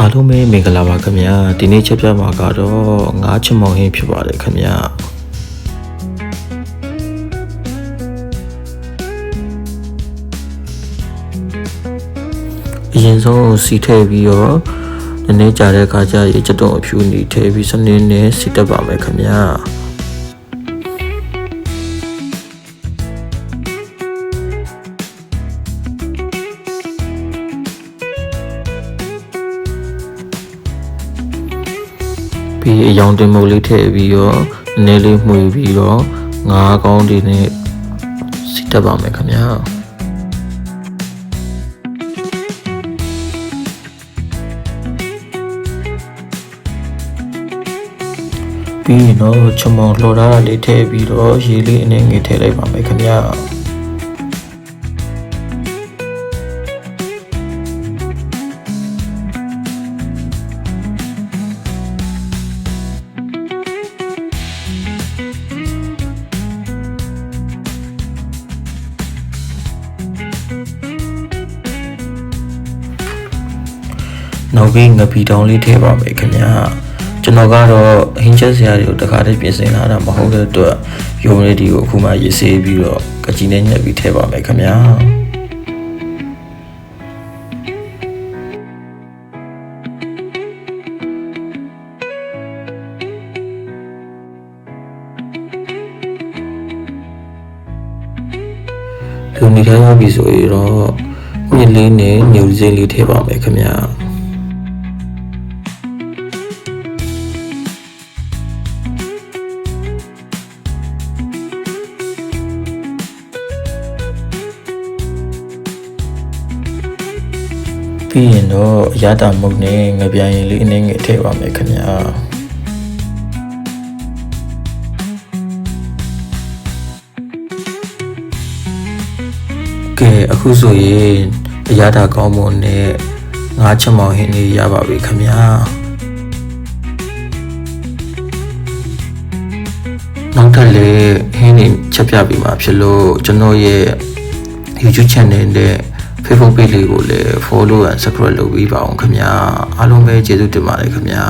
အားလုံးပဲမင်္ဂလာပါခင်ဗျာဒီနေ့ချက်ပြမှာကတော့ငါးချမောင်ဟင်းဖြစ်ပါတယ်ခင်ဗျာအရင်ဆုံးစီထည့်ပြီးတော့နည်းနည်းကြာတဲ့အခါကျရေချက်တုံးအဖြူနေထည့်ပြီးစနင်းနဲ့စီတက်ပါမယ်ခင်ဗျာပြီးအယောင်တင်မုတ်လေးထည့်ပြီးတော့နည်းနည်းလေးမှွေပြီးတော့ငါးကောင်းတွေနဲ့စီတက်ပါမယ်ခင်ဗျာပြီးရင်တော့ချမောင်လှော်ထားတာလေးထည့်ပြီးတော့ရေလေးအနေငယ်ထည့်လိုက်ပါမယ်ခင်ဗျာနောက်ပြီးငပီတောင်းလေးထည့်ပါမယ်ခင်ဗျာကျွန်တော်ကတော့ဟင်းချက်စရာတွေကိုတခါတည်းပြင်ဆင်လာတာမဟုတ်တဲ့အတွက်ယုံလေးဒီကိုအခုမှရေးဆေးပြီးတော့ကကြီးနဲ့ညှက်ပြီးထည့်ပါမယ်ခင်ဗျာလူနေထိုင်ရပြီဆိုရင်တော့ညစ်လေးနဲ့ညိုစိမ့်လေးထည့်ပါမယ်ခင်ဗျာပြီးရင်တော့အရသာမုတ်နဲ့ငပြိုင်လေးအနေငယ်ထည့်ပါမယ်ခင်ဗျာကဲအခုဆိုရင်အရသာကောင်းမွန်နဲ့ငါးချက်မောင်ဟင်းလေးရပါပြီခင်ဗျာနောက်ထပ်လည်းဟင်းလေးချက်ပြပြီးမှဖြစ်လို့ကျွန်တော်ရဲ့ YouTube channel နဲ့ Facebook page လေးကိုလည်း follow and subscribe လုပ်ပြီးပါအောင်ခင်ဗျာအားလုံးပဲကျေးဇူးတင်ပါတယ်ခင်ဗျာ